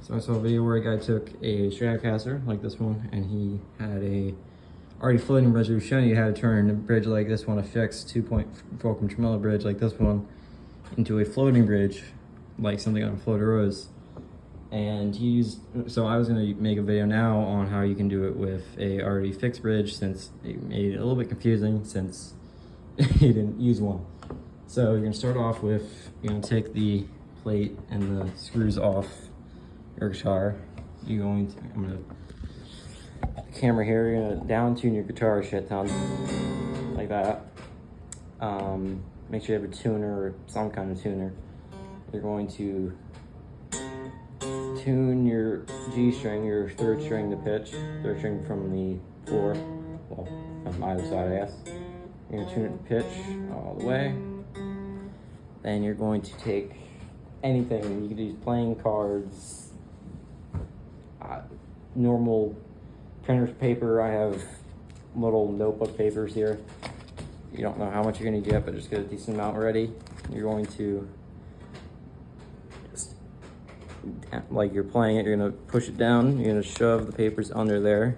So I saw a video where a guy took a Stratocaster like this one, and he had a already floating bridge. He was showing you how to turn a bridge like this one, a fixed 2-point fulcrum tremolo bridge like this one, into a floating bridge, like something on a floater is. And he used, so I was gonna make a video now on how you can do it with a already fixed bridge, since it made it a little bit confusing since he didn't use one. So you're gonna start off with, you're gonna take the plate and the screws off your guitar. You're going to, I'm gonna, the camera here, you're gonna down tune your guitar a shit ton, like that. Make sure you have a tuner or some kind of tuner. You're going to tune your G string, your third string to pitch, third string from the floor, well, from either side, I guess. You're gonna tune it to pitch all the way. Then you're going to take anything. You could use playing cards, normal printer's paper. I have little notebook papers here. You don't know how much you're gonna get, but just get a decent amount ready. You're going to, just, like you're playing it, you're gonna push it down, you're gonna shove the papers under there.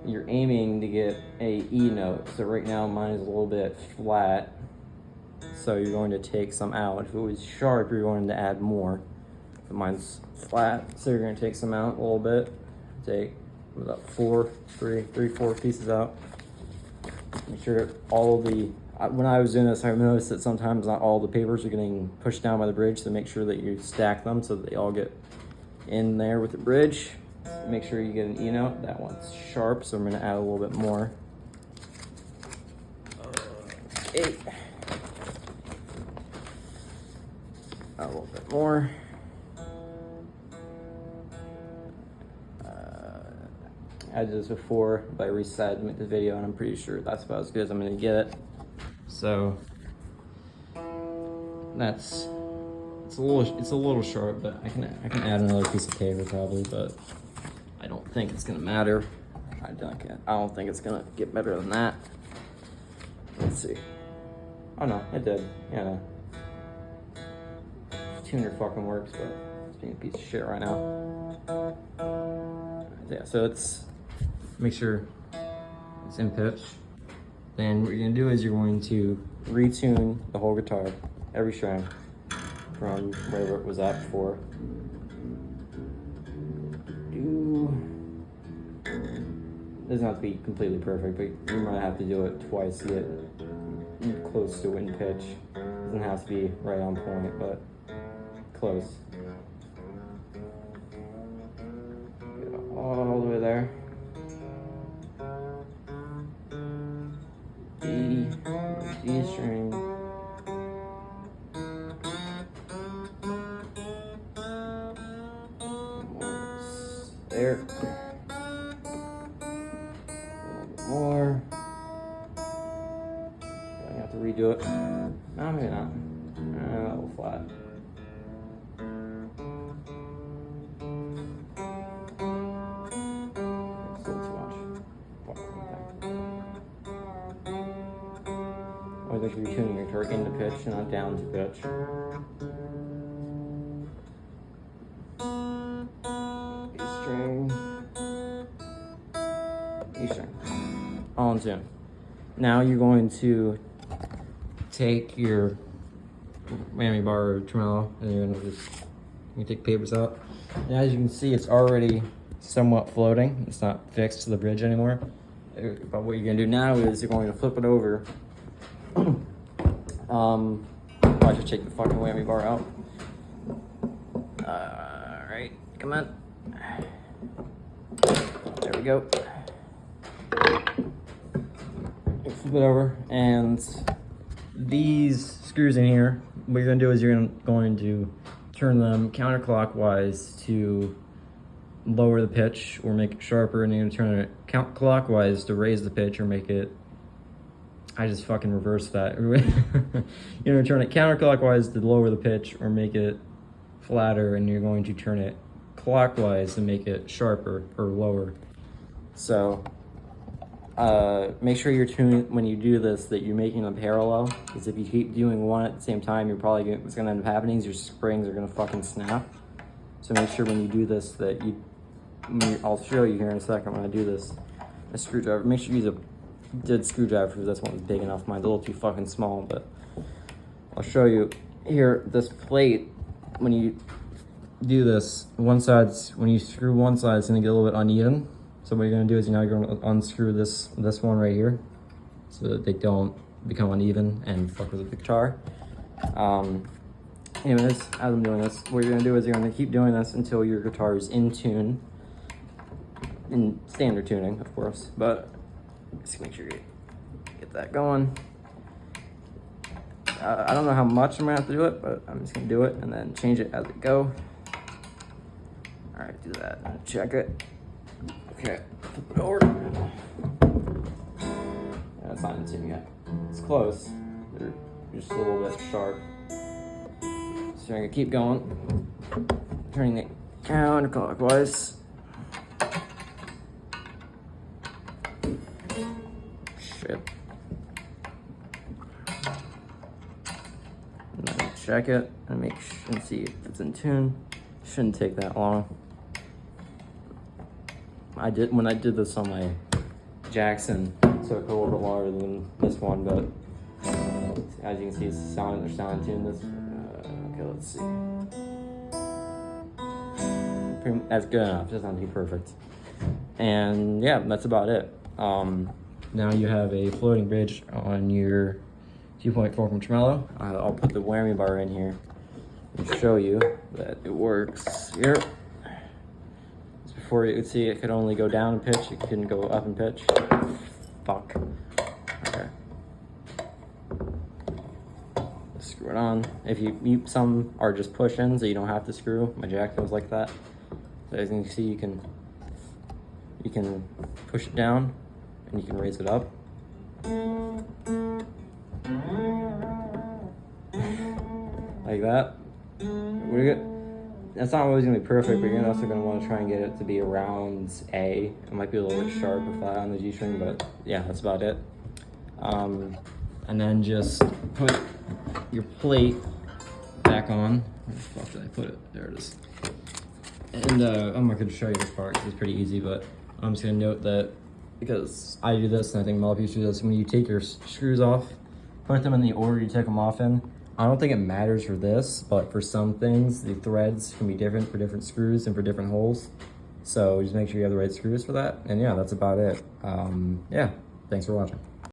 You're aiming to get a E note. So right now mine is a little bit flat. So you're going to take some out. If it was sharp, you're going to add more. But mine's flat, so you're going to take some out a little bit. Take about 4 pieces out. Make sure all the, when I was doing this, I noticed that sometimes not all the papers are getting pushed down by the bridge, so make sure that you stack them so that they all get in there with the bridge. Make sure you get an E note. That one's sharp, so I'm going to add a little bit more. Okay. A little bit more. I did this before, but I resized the video, and I'm pretty sure that's about as good as I'm gonna get it. So that's, it's a little sharp, but I can add another piece of paper probably, but I don't think it's gonna matter. I don't think it's gonna get better than that. Let's see. Oh no, it did. Yeah. No. Tuner fucking works, but it's being a piece of shit right now. Yeah, so it's, make sure it's in pitch. Then what you're gonna do is you're going to retune the whole guitar, every string, from wherever it was at before. It doesn't have to be completely perfect, but you might have to do it twice to get close to in pitch. It doesn't have to be right on point, but close. Get all the way there. D string. There. A little bit more. I have to redo it. No, maybe not. A little flat. Always make sure you're tuning your guitar into pitch, not down to pitch. E string. E string. All in tune. Now you're going to take your whammy bar or tremolo, and you're going to you take papers out. And as you can see, it's already somewhat floating. It's not fixed to the bridge anymore. But what you're going to do now is you're going to flip it over. I should take the fucking whammy bar out. Alright, come on. There we go. Flip it over, and these screws in here, what you're gonna do is you're going to turn them counterclockwise to lower the pitch or make it sharper, and you're gonna turn it counterclockwise to raise the pitch or make it, I just fucking reversed that. You're gonna turn it counterclockwise to lower the pitch or make it flatter, and you're going to turn it clockwise to make it sharper or lower. So make sure you're tuning when you do this, that you're making them parallel, because if you keep doing one at the same time, you're probably what's gonna end up happening is your springs are gonna fucking snap. So make sure when you do this that I'll show you here in a second when I do this, a screwdriver. Make sure you use a dead screwdriver because this one's big enough. Mine's a little too fucking small, but I'll show you here. This plate, when you do this, when you screw one side, it's gonna get a little bit uneven. So what you're gonna do is you're gonna unscrew this one right here so that they don't become uneven and fuck with the guitar. Anyways, as I'm doing this, what you're gonna do is you're gonna keep doing this until your guitar is in tune, in standard tuning, of course, but just make sure you get that going. I don't know how much I'm gonna have to do it, but I'm just gonna do it and then change it as we go. All right, do that and check it. Okay, flip it over. Yeah, it's not in tune yet. It's close. They're just a little bit sharp. So I'm gonna keep going, turning it counterclockwise. Shit. And then check it and see if it's in tune. Shouldn't take that long. When I did this on my Jackson, it took a little bit longer than this one, but as you can see, it's sound tune. This. Okay, let's see. That's good enough. It doesn't have to be perfect. And yeah, that's about it. Now you have a floating bridge on your 2.4 from tremolo. I'll put the whammy bar in here and show you that it works here. Before you could see it could only go down in pitch, it couldn't go up in pitch. Fuck. Okay. Screw it on. If some are just push-ins that you don't have to screw. My Jackson was like that. So as you can see, you can push it down and you can raise it up. Like that. That's not always gonna be perfect, but you're also gonna want to try and get it to be around A. It might be a little bit sharp or flat on the G string, but yeah, that's about it. And then just put your plate back on. Where the fuck did I put it? There it is. And I'm not gonna show you this part because it's pretty easy, but I'm just gonna note that because I do this and I think a lot of people do this, when you take your screws off, put them in the order you take them off in. I don't think it matters for this, but for some things, the threads can be different for different screws and for different holes. So just make sure you have the right screws for that. And yeah, that's about it. Yeah, thanks for watching.